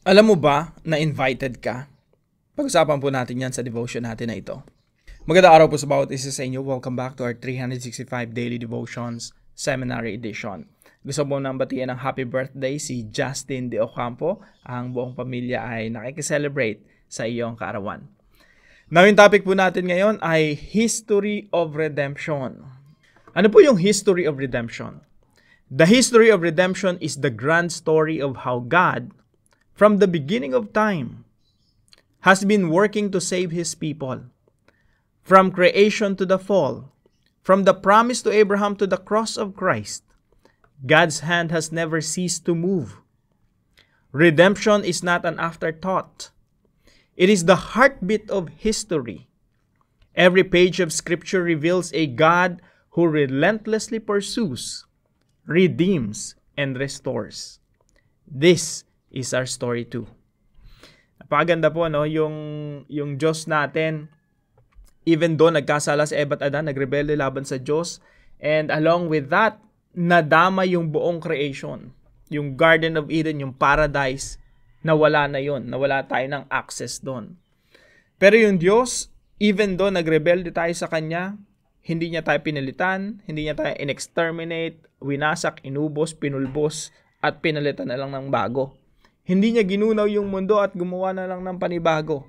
Alam mo ba na invited ka? Pag-usapan po natin yan sa devotion natin na ito. Magandang araw po sa bawat isa sa inyo. Welcome back to our 365 Daily Devotions Seminary Edition. Gusto mo nang batiin ng happy birthday si Justin De Ocampo. Ang buong pamilya ay nakikiselebrate sa iyong kaarawan. Now, yung topic po natin ngayon ay History of Redemption. Ano po yung History of Redemption? The history of redemption is the grand story of how God, from the beginning of time, has been working to save His people. From creation to the fall, from the promise to Abraham to the cross of Christ, God's hand has never ceased to move. Redemption is not an afterthought. It is the heartbeat of history. Every page of Scripture reveals a God who relentlessly pursues, redeems, and restores. This is our story too. Napakaganda po, no? Yung Diyos natin, even though nagkasala si Eva at Adan, nagrebelde laban sa Diyos, and along with that, nadama yung buong creation. Yung Garden of Eden, yung paradise, nawala na yun. Nawala tayo ng access doon. Pero yung Diyos, even though nagrebelde tayo sa Kanya, hindi niya tayo pinilitan, hindi niya tayo in-exterminate, winasak, inubos, pinulbos, at pinalitan na lang ng bago. Hindi niya ginunaw yung mundo at gumawa na lang ng panibago.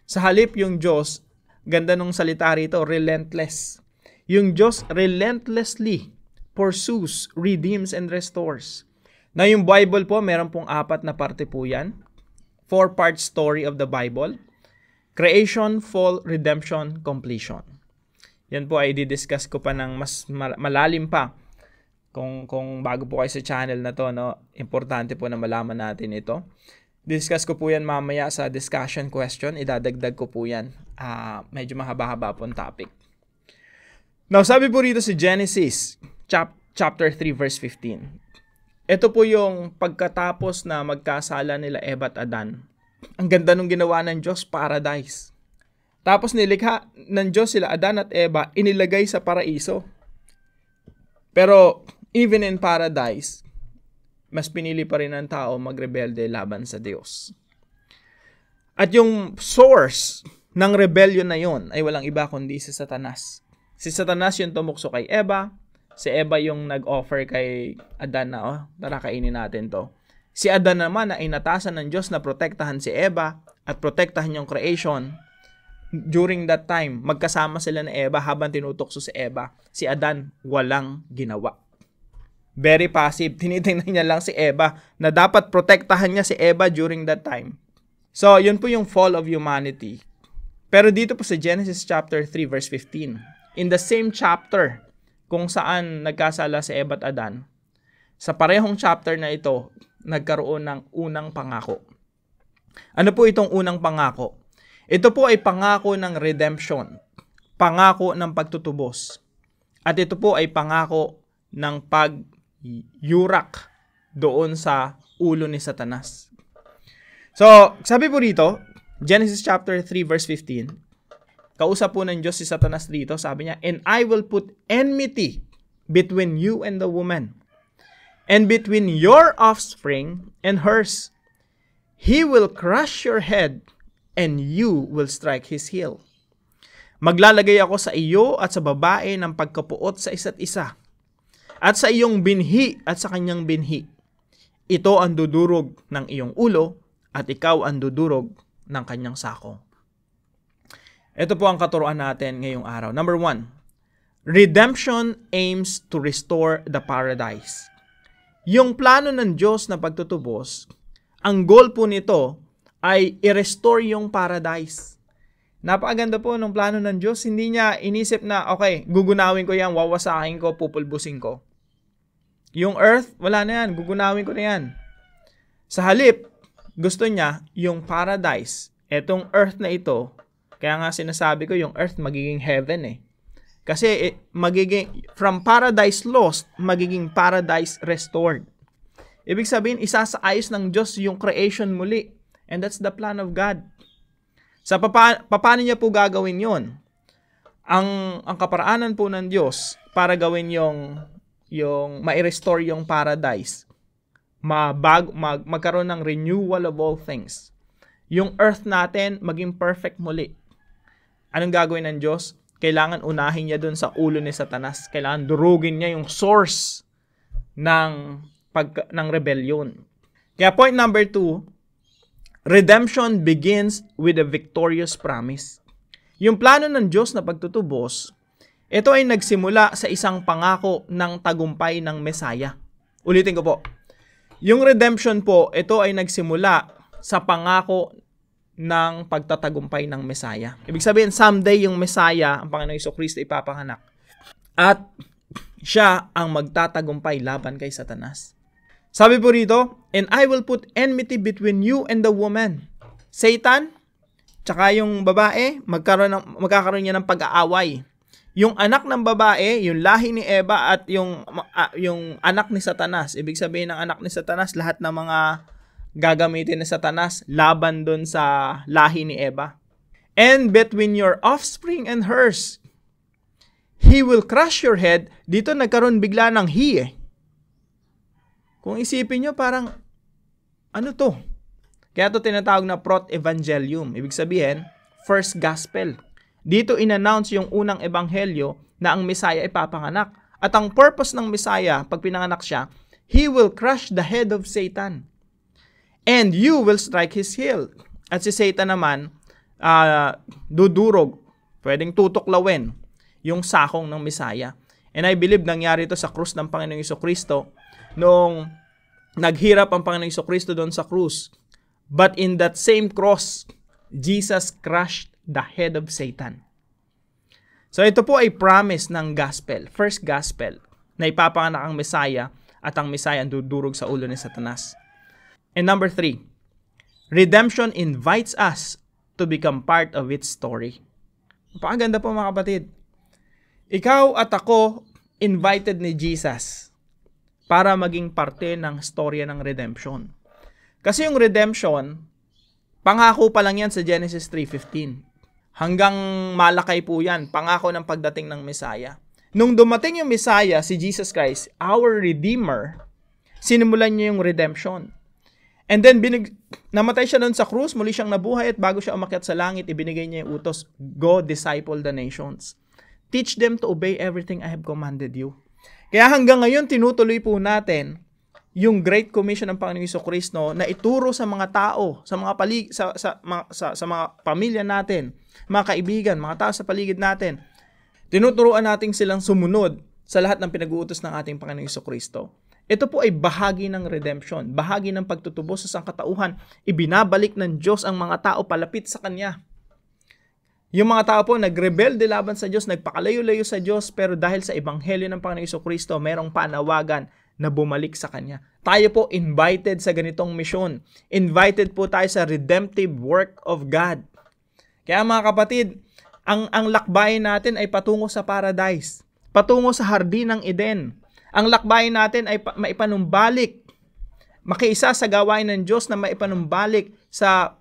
Sa halip yung Diyos, ganda nung salita rito, relentless. Yung Diyos relentlessly pursues, redeems, and restores. Na yung Bible po, meron pong 4 na parte po yan. 4-part story of the Bible. Creation, fall, redemption, completion. Yan po ay didiscuss ko pa ng mas malalim pa. Kung bago po kayo sa channel na to, no, importante po na malaman natin ito. Discuss ko po yan mamaya sa discussion question. Idadagdag ko po yan. Medyo mahaba-haba po ang topic. Now, sabi po rito si Genesis chapter 3 verse 15. Ito po yung pagkatapos na magkasala nila Eva at Adan. Ang ganda nung ginawa ng Diyos, paradise. Tapos nilikha ng Diyos sila Adan at Eva, inilagay sa paraiso. Pero even in paradise, mas pinili pa rin ng tao magrebelde laban sa Diyos. At yung source ng rebellion na yon ay walang iba kundi si Satanas. Si Satanas yung tumukso kay Eva. Si Eva yung nag-offer kay Adan na, tara kainin natin to. Si Adan naman na inatasan ng Diyos na protektahan si Eva at protektahan yung creation. During that time, magkasama sila ni Eva habang tinutokso si Eva. Si Adan walang ginawa. Very passive. Tinitingnan niya lang si Eva na dapat protektahan niya si Eva during that time. So, yun po yung fall of humanity. Pero dito po sa Genesis chapter 3 verse 15, in the same chapter kung saan nagkasala si Eva at Adan, sa parehong chapter na ito, nagkaroon ng unang pangako. Ano po itong unang pangako? Ito po ay pangako ng redemption, pangako ng pagtutubos. At ito po ay pangako ng pagyurak doon sa ulo ni Satanas. So, sabi po rito, Genesis chapter 3 verse 15, kausap po ng Diyos si Satanas dito, sabi niya, "And I will put enmity between you and the woman, and between your offspring and hers. He will crush your head, and you will strike his heel. Maglalagay ako sa iyo at sa babae ng pagkapuot sa isa't isa, at sa iyong binhi at sa kanyang binhi. Ito ang dudurog ng iyong ulo, at ikaw ang dudurog ng kanyang sako." Ito po ang katuruan natin ngayong araw. Number 1, redemption aims to restore the paradise. Yung plano ng Diyos na pagtutubos, ang goal po nito ay i-restore yung paradise. Napakaganda po ng plano ng Diyos. Hindi niya inisip na, okay, gugunawin ko yan, wawasakin ko, pupulbusin ko. Yung earth, wala na yan, gugunawin ko na yan. Sa halip, gusto niya yung paradise. Etong earth na ito, kaya nga sinasabi ko, yung earth magiging heaven eh. Kasi magiging, from paradise lost, magiging paradise restored. Ibig sabihin, isasaayos ng Diyos yung creation muli. And that's the plan of God. Sa paano niya po gagawin yon? Ang kaparaanan po ng Diyos para gawin yung ma-restore yung paradise magkaroon ng renewal of all things. Yung earth natin maging perfect muli. Anong gagawin ng Diyos? Kailangan unahin niya dun sa ulo ni Satanas. Kailangan durugin niya yung source ng rebellion. Kaya point number 2, redemption begins with a victorious promise. Yung plano ng Diyos na pagtutubos, ito ay nagsimula sa isang pangako ng tagumpay ng Mesaya. Ulitin ko po. Yung redemption po, ito ay nagsimula sa pangako ng pagtatagumpay ng Mesaya. Ibig sabihin, someday yung Mesaya, ang Panginoong Jesucristo, ipapanganak. At siya ang magtatagumpay laban kay Satanas. Sabi po rito, and I will put enmity between you and the woman. Satan, tsaka yung babae, magkakaroon niya ng pag-aaway. Yung anak ng babae, yung lahi ni Eva at yung anak ni Satanas. Ibig sabihin ng anak ni Satanas, lahat ng mga gagamitin ni Satanas laban dun sa lahi ni Eva. And between your offspring and hers, he will crush your head. Dito nagkaroon bigla ng he eh. Kung isipin nyo, parang, ano to? Kaya to tinatawag na prot-evangelium. Ibig sabihin, first gospel. Dito in-announce yung unang ebanghelyo na ang Messiah ay papanganak. At ang purpose ng Messiah, pag pinanganak siya, he will crush the head of Satan. And you will strike his heel. At si Satan naman, dudurog, pwedeng tutuklawin yung sakong ng Messiah. And I believe nangyari ito sa krus ng Panginoong Jesucristo noong naghirap ang Panginoong Jesucristo doon sa krus. But in that same cross, Jesus crushed the head of Satan. So ito po ay promise ng gospel, first gospel, na ipapanganak ang Messiah at ang Messiah ang dudurog sa ulo ni Satanas. And number 3, redemption invites us to become part of its story. Napakaganda po mga kapatid. Ikaw at ako invited ni Jesus para maging parte ng storya ng redemption. Kasi yung redemption, pangako pa lang yan sa Genesis 3:15. Hanggang malakay po yan, pangako ng pagdating ng Messiah. Nung dumating yung Messiah, si Jesus Christ, our Redeemer, sinimulan niya yung redemption. And then, namatay siya doon sa krus, muli siyang nabuhay at bago siya umakyat sa langit, ibinigay niya yung utos, go disciple the nations. Teach them to obey everything I have commanded you. Kaya hanggang ngayon, tinutuloy po natin yung Great Commission ng Panginoong Jesucristo na ituro sa mga tao, sa mga sa mga pamilya natin, mga kaibigan, mga tao sa paligid natin. Tinuturuan natin silang sumunod sa lahat ng pinag-uutos ng ating Panginoong Jesucristo. Ito po ay bahagi ng redemption, bahagi ng pagtutubos sa sangkatauhan. Ibinabalik ng Diyos ang mga tao palapit sa Kanya. Yung mga tao po nagrebelde laban sa Diyos, nagpakalayo-layo sa Diyos, pero dahil sa ebanghelyo ng Panginoong Jesucristo, merong panawagan na bumalik sa Kanya. Tayo po invited sa ganitong misyon. Invited po tayo sa redemptive work of God. Kaya mga kapatid, ang lakbayin natin ay patungo sa paradise, patungo sa hardin ng Eden. Ang lakbayin natin ay maipanumbalik, makiisa sa gawain ng Diyos na maipanumbalik sa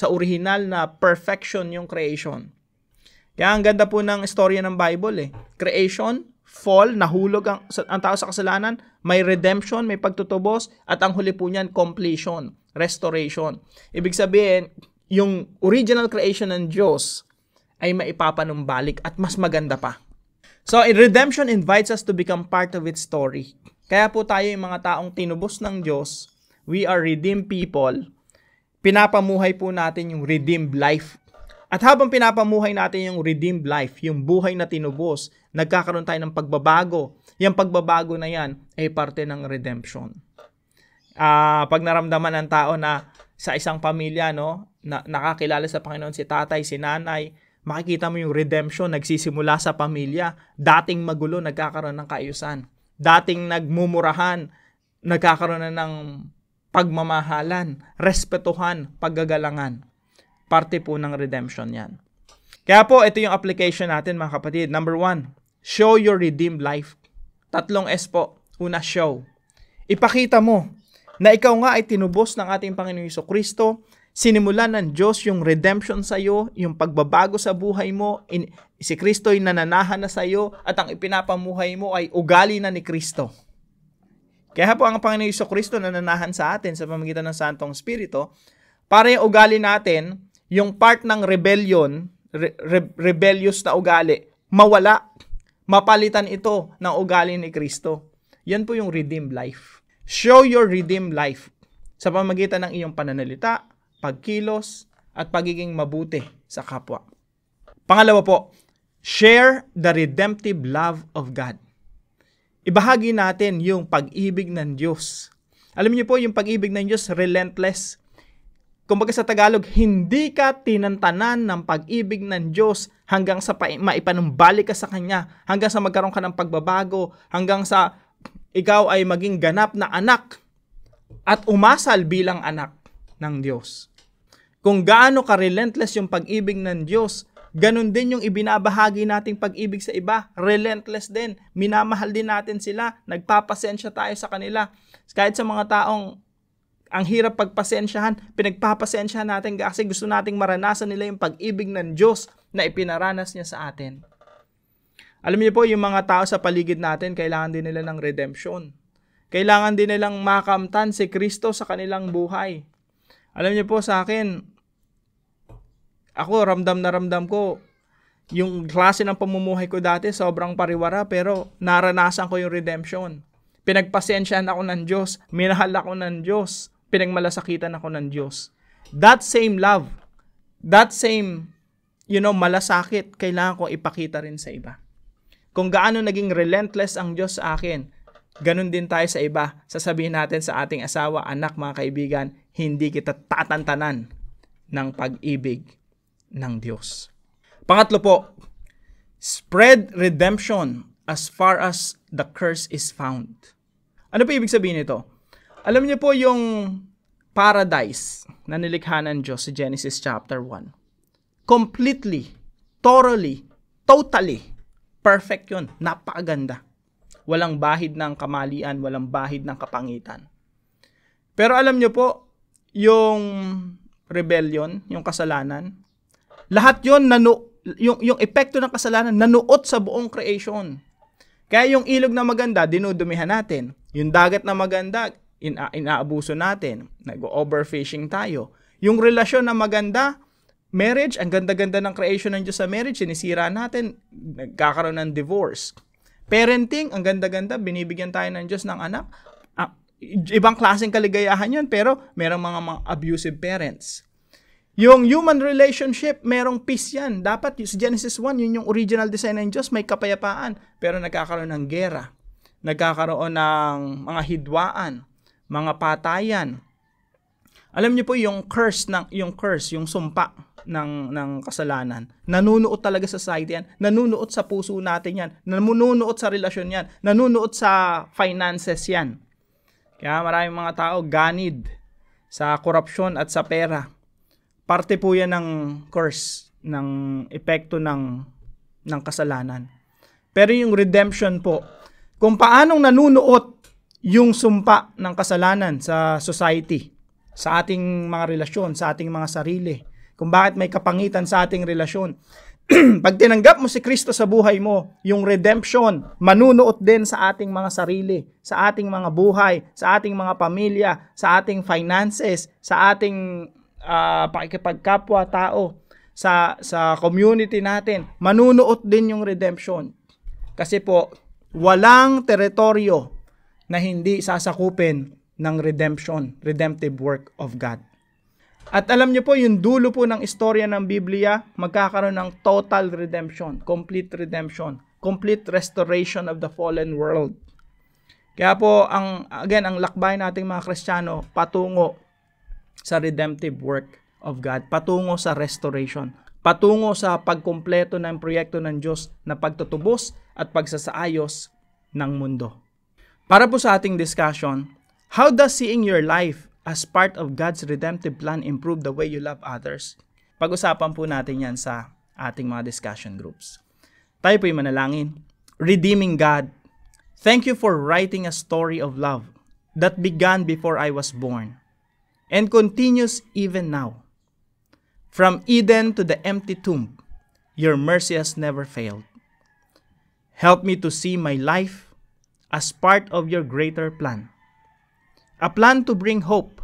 original na perfection yung creation. Kaya ang ganda po ng istorya ng Bible eh. Creation, fall, nahulog ang tao sa kasalanan, may redemption, may pagtutubos, at ang huli po niyan, completion, restoration. Ibig sabihin, yung original creation ng Diyos ay maipapanumbalik at mas maganda pa. So, redemption invites us to become part of its story. Kaya po tayo yung mga taong tinubos ng Diyos, we are redeemed people, pinapamuhay po natin yung redeemed life. At habang pinapamuhay natin yung redeemed life, yung buhay na tinubos, nagkakaroon tayo ng pagbabago. Yung pagbabago na yan ay parte ng redemption. Pag naramdaman ng tao na sa isang pamilya, no, na nakakilala sa Panginoon si tatay, si nanay, makikita mo yung redemption nagsisimula sa pamilya. Dating magulo, nagkakaroon ng kaayusan. Dating nagmumurahan, nagkakaroon na ng pagmamahalan, respetuhan, paggagalangan. Parte po ng redemption yan. Kaya po, ito yung application natin mga kapatid. Number 1, show your redeemed life. 3 S po. Una, show. Ipakita mo na ikaw nga ay tinubos ng ating Panginoong Jesucristo. Sinimulan ng Diyos yung redemption sa iyo, yung pagbabago sa buhay mo. Si Kristo ay nananahan na sa iyo at ang ipinapamuhay mo ay ugali na ni Kristo. Kaya po ang Panginoon Jesucristo nananahan sa atin sa pamamagitan ng Santong Espiritu para yung ugali natin, yung part ng rebellion, rebellious na ugali, mawala, mapalitan ito ng ugali ni Kristo. Yan po yung redeemed life. Show your redeemed life sa pamamagitan ng iyong pananalita, pagkilos, at pagiging mabuti sa kapwa. Pangalawa po, share the redemptive love of God. Ibahagi natin yung pag-ibig ng Diyos. Alam niyo po, yung pag-ibig ng Diyos, relentless. Kumbaga sa Tagalog, hindi ka tinantanan ng pag-ibig ng Diyos hanggang sa maipanumbalik ka sa Kanya, hanggang sa magkaroon ka ng pagbabago, hanggang sa ikaw ay maging ganap na anak at umasal bilang anak ng Diyos. Kung gaano ka-relentless yung pag-ibig ng Diyos, ganun din yung ibinabahagi nating pag-ibig sa iba. Relentless din. Minamahal din natin sila. Nagpapasensya tayo sa kanila. Kahit sa mga taong ang hirap pagpasensyahan, pinagpapasensyahan natin kasi gusto nating maranasan nila yung pag-ibig ng Diyos na ipinaranas niya sa atin. Alam niyo po, yung mga tao sa paligid natin, kailangan din nila ng redemption. Kailangan din nilang makamtan si Kristo sa kanilang buhay. Alam niyo po sa akin, ako ramdam na ramdam ko, yung klase ng pamumuhay ko dati sobrang pariwara pero naranasan ko yung redemption. Pinagpasensyahan ako ng Diyos, minahal ako ng Diyos, pinagmalasakitan ako ng Diyos. That same love, that same, malasakit, kailangan ko ipakita rin sa iba. Kung gaano naging relentless ang Diyos sa akin, ganun din tayo sa iba. Sasabihin natin sa ating asawa, anak, mga kaibigan, hindi kita tatantanan ng pag-ibig ng Diyos. Pangatlo po, spread redemption as far as the curse is found. Ano po ibig sabihin nito? Alam niyo po yung paradise na nilikha ng Diyos sa Genesis chapter 1. Completely, thoroughly, totally, perfect yun. Napakaganda. Walang bahid ng kamalian, walang bahid ng kapangitan. Pero alam niyo po, yung rebellion, yung kasalanan, lahat yun, yung epekto ng kasalanan, nanuot sa buong creation. Kaya yung ilog na maganda, dinudumihan natin. Yung dagat na maganda, inaabuso natin. Nag-overfishing tayo. Yung relasyon na maganda, marriage, ang ganda-ganda ng creation ng Diyos sa marriage, sinisira natin, nagkakaroon ng divorce. Parenting, ang ganda-ganda, binibigyan tayo ng Diyos ng anak. Ibang klaseng kaligayahan yun, pero merong mga abusive parents. Yung human relationship, merong peace yan. Dapat sa Genesis 1, yun yung original design ng Diyos, may kapayapaan. Pero nagkakaroon ng gera, nagkakaroon ng mga hidwaan, mga patayan. Alam niyo po yung curse, yung sumpa ng kasalanan. Nanunuot talaga sa society yan. Nanunuot sa puso natin yan. Nanunuot sa relasyon yan. Nanunuot sa finances yan. Kaya maraming mga tao ganid sa korupsyon at sa pera. Parte po yan ng curse, ng epekto ng kasalanan. Pero yung redemption po, kung paanong nanunuot yung sumpa ng kasalanan sa society, sa ating mga relasyon, sa ating mga sarili, kung bakit may kapangitan sa ating relasyon. Pag tinanggap mo si Kristo sa buhay mo, yung redemption, manunuot din sa ating mga sarili, sa ating mga buhay, sa ating mga pamilya, sa ating finances, sa ating pakikipagkapwa tao, sa community natin. Manunuot din yung redemption. Kasi po, walang teritoryo na hindi sasakupin ng redemptive work of God. At alam niyo po, yung dulo po ng istorya ng Biblia, magkakaroon ng total redemption, complete restoration of the fallen world. Kaya po, ang lakbay nating mga Kristiyano, patungo sa redemptive work of God, patungo sa restoration, patungo sa pagkumpleto ng proyekto ng Diyos na pagtutubos at pagsasaayos ng mundo. Para po sa ating discussion, how does seeing your life as part of God's redemptive plan improve the way you love others? Pag-usapan po natin yan sa ating mga discussion groups. Tayo po'y manalangin. Redeeming God, thank you for writing a story of love that began before I was born and continues even now. From Eden to the empty tomb, your mercy has never failed. Help me to see my life as part of your greater plan a plan to bring hope,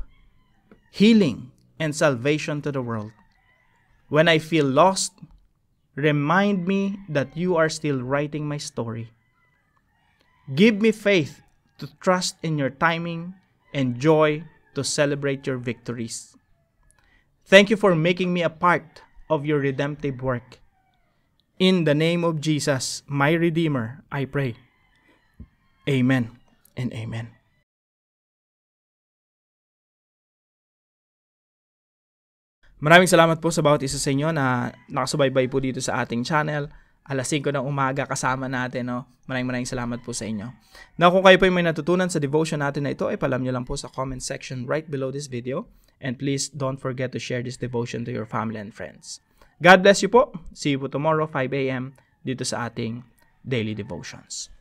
healing, and salvation to the world. When I feel lost, remind me that you are still writing my story. Give me faith to trust in your timing and joy to celebrate your victories. Thank you for making me a part of your redemptive work. In the name of Jesus, my Redeemer, I pray. Amen and amen. Maraming salamat po sa bawat isa sa inyo na nakasubaybay po dito sa ating channel. Alas 5 ng umaga kasama natin. No? Maraming salamat po sa inyo. Now, kung kayo po may natutunan sa devotion natin na ito, ay palam nyo lang po sa comment section right below this video. And please don't forget to share this devotion to your family and friends. God bless you po. See you po tomorrow 5 a.m. dito sa ating Daily Devotions.